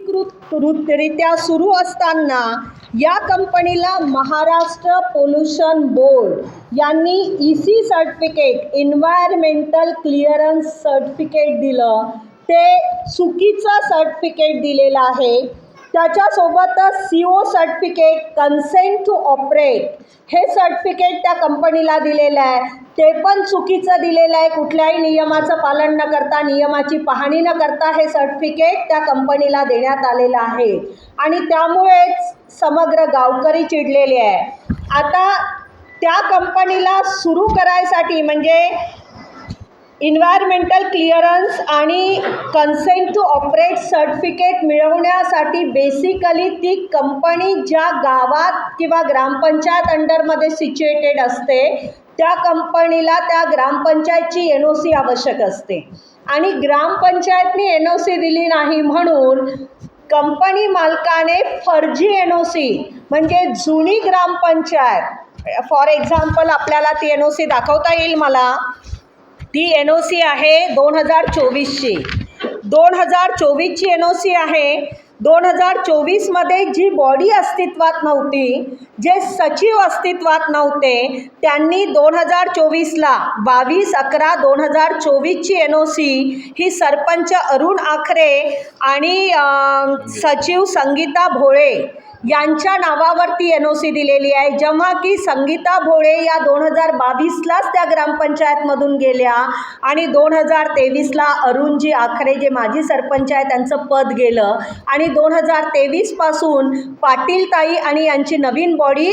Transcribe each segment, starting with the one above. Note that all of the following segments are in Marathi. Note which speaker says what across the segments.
Speaker 1: रित्या सुरू असताना या कंपनीला महाराष्ट्र पोल्युशन बोर्ड यांनी EC certificate, environmental clearance certificate दिलं. ते चुकीचं सर्टिफिकेट दिलेलं आहे. त्याच्यासोबतच CO certificate, consent to operate हे सर्टिफिकेट त्या कंपनीला दिलेलं आहे. ते पण चुकीचं दिलेलं आहे. कुठल्याही नियमाचं पालन न करता, नियमाची पाहणी न करता हे सर्टिफिकेट त्या कंपनीला देण्यात आलेलं आहे आणि त्यामुळेच समग्र गावकरी चिडलेले आहे. आता त्या कंपनीला सुरू करायसाठी म्हणजे एन्व्हायरमेंटल क्लिअरन्स आणि कन्सेंट टू ऑपरेट सर्टिफिकेट मिळवण्यासाठी बेसिकली ती कंपनी ज्या गावात किंवा ग्रामपंचायत अंडरमध्ये सिच्युएटेड असते त्या कंपनीला त्या ग्रामपंचायतची NOC आवश्यक असते आणि ग्रामपंचायतनी NOC दिली नाही म्हणून कंपनी मालकाने फर्जी NOC म्हणजे जुनी ग्रामपंचायत, फॉर एक्झाम्पल आपल्याला ती NOC दाखवता येईल मला. ती NOC आहे 2024ची. 2024ची NOC आहे. 2024मध्ये जी बॉडी अस्तित्वात नव्हती, जे सचिव अस्तित्वात नव्हते, त्यांनी 2024ला 22/11/2024ची NOC ही सरपंच अरुण आखरे आणि सचिव संगीता भोळे यांच्या नावावरती NOC दिलेली आहे. जेव्हा की संगीता भोळे या 2022लाच त्या ग्रामपंचायतमधून गेल्या आणि 2023ला अरुणजी आखरे जे माजी सरपंच आहे त्यांचं पद गेलं आणि 2023पासून पाटीलताई आणि यांची नवीन बॉडी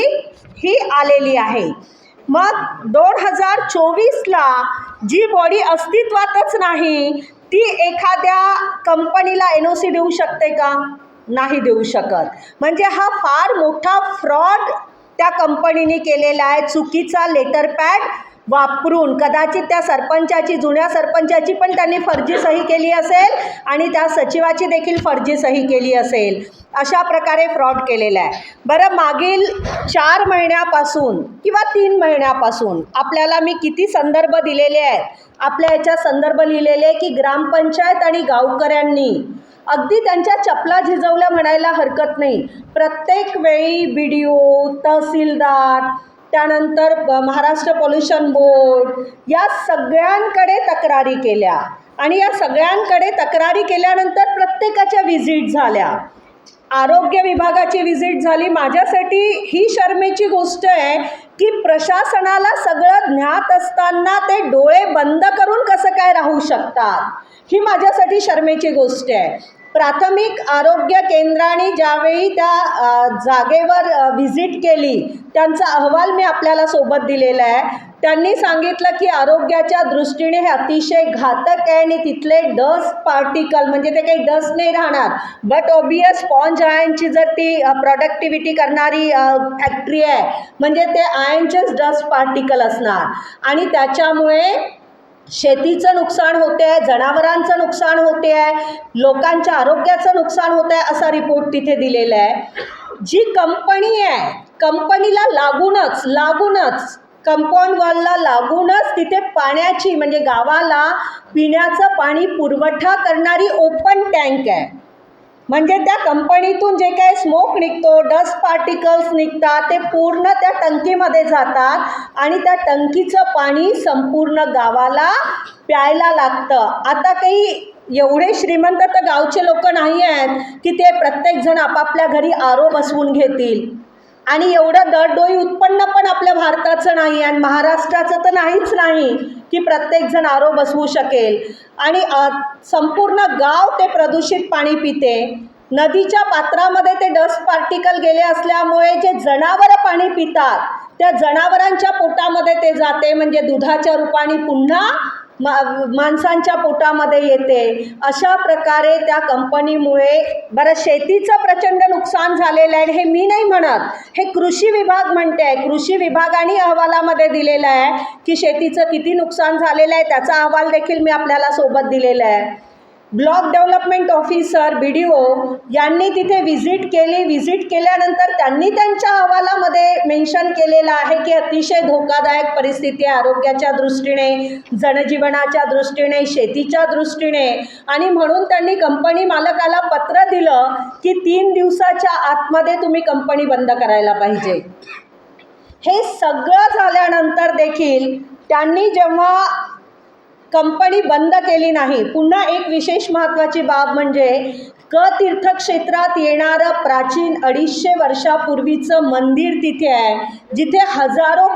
Speaker 1: ही आलेली आहे. मग 2024ला जी बॉडी अस्तित्वातच नाही ती एखाद्या कंपनीला NOC देऊ शकते का? नाही देऊ शकत. म्हणजे हा फार मोठा फ्रॉड त्या कंपनीने केलेला आहे. चुकीचा लेटर पॅड वापरून कदाचित त्या सरपंचाची, जुन्या सरपंचाची पण त्यांनी फर्जी सही केली असेल आणि त्या सचिवाची देखील फर्जी सही केली असेल. अशा प्रकारे फ्रॉड केलेला आहे. बरं, मागील 4 महिन्यापासून किंवा 3 महिन्यापासून आपल्याला मी किती संदर्भ दिलेले आहेत, आपल्या याच्यात संदर्भ लिहिलेले की ग्रामपंचायत आणि गावकऱ्यांनी अगदी त्यांच्या चपला झिजवल्या म्हणायला हरकत नाही. प्रत्येक वेळी BDO, तहसीलदार, त्यानंतर महाराष्ट्र पोल्युशन बोर्ड या सगळ्यांकडे तक्रारी केल्या आणि या सगळ्यांकडे तक्रारी केल्यानंतर प्रत्येकाच्या व्हिजिट झाल्या. आरोग्य विभागाची व्हिजिट झाली. माझ्यासाठी ही शरमेची गोष्ट आहे की प्रशासनाला सगळं ज्ञात असताना ते डोळे बंद करून कसं काय राहू शकतात, ही माझ्यासाठी शरमेची गोष्ट आहे. प्राथमिक आरोग्य केंद्राने ज्यावेळी त्या जागेवर व्हिजिट केली त्यांचा अहवाल मी आपल्याला सोबत दिलेला आहे. त्यांनी सांगितलं की आरोग्याच्या दृष्टीने हे अतिशय घातक आहे आणि तिथले डस्ट पार्टिकल म्हणजे ते काही डस्ट नाही राहणार, बट ऑबियस स्पॉन्ज आयनची जर ती प्रोडक्टिव्हिटी करणारी फॅक्टरी आहे म्हणजे ते आयनचेच डस्ट पार्टिकल असणार आणि त्याच्यामुळे शेतीचं नुकसान होते आहे, जनावरांचं नुकसान होते आहे, लोकांच्या आरोग्याचं नुकसान होतं आहे असा रिपोर्ट तिथे दिलेला आहे. जी कंपनी आहे कंपनीला लागूनच कंपाऊंड वॉलला लागूनच तिथे पाण्याची म्हणजे गावाला पिण्याचं पाणी पुरवठा करणारी ओपन टँक आहे. म्हणजे त्या कंपनीतून जे काही स्मोक निघतो, डस्ट पार्टिकल्स निघतात ते पूर्ण त्या टंकीमध्ये जातात आणि त्या टंकीचं पाणी संपूर्ण गावाला प्यायला लागतं. आता काही एवढे श्रीमंत तर गावचे लोक नाही आहेत की ते प्रत्येकजण आपापल्या घरी RO बसवून घेतील आणि एवढं दरडोई उत्पन्न पण आपल्या भारताचं नाही आणि महाराष्ट्राचं तर नाहीच नाही की प्रत्येकजण RO बसवू शकेल आणि संपूर्ण गाव ते प्रदूषित पाणी पिते. नदीच्या पात्रामध्ये ते डस्ट पार्टिकल गेले असल्यामुळे जे जनावरं पाणी पितात त्या जनावरांच्या पोटामध्ये ते जाते म्हणजे दुधाच्या रूपाने पुन्हा माणसांच्या पोटामध्ये येते. अशा प्रकारे त्या कंपनीमुळे बरं शेतीचं प्रचंड नुकसान झालेलं आहे. हे मी नाही म्हणत, हे कृषी विभाग म्हणते आहे. कृषी विभागाने अहवालामध्ये दिलेलं आहे की शेतीचं किती नुकसान झालेलं आहे, त्याचा अहवाल देखील मी आपल्याला सोबत दिलेला आहे. ब्लॉक डेव्हलपमेंट ऑफिसर BDO यांनी तिथे व्हिजिट केली. व्हिजिट केल्यानंतर त्यांनी त्यांच्या अहवालामध्ये मेन्शन केलेलं आहे की अतिशय धोकादायक परिस्थिती आहे आरोग्याच्या दृष्टीने, जनजीवनाच्या दृष्टीने, शेतीच्या दृष्टीने, आणि म्हणून त्यांनी कंपनी मालकाला पत्र दिलं की 3 दिवसाच्या आतमध्ये तुम्ही कंपनी बंद करायला पाहिजे. हे सगळं झाल्यानंतर देखील त्यांनी जेव्हा कंपनी बंद केली नाही, पुन्हा एक विशेष महत्त्वाची बाब म्हणजे तीर्थक्षेत्रात येणारं प्राचीन 250 वर्षापूर्वीचं मंदिर तिथे आहे, जिथे हजारो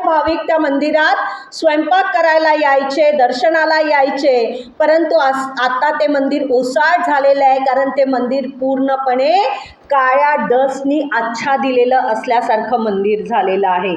Speaker 1: भाविक त्या मंदिरात स्वयंपाक करायला यायचे, दर्शनाला यायचे. परंतु आता ते मंदिर ओसाड झालेलं आहे, कारण ते मंदिर पूर्णपणे काळ्या डस्टनी आच्छादिलेलं असल्यासारखं मंदिर झालेलं आहे.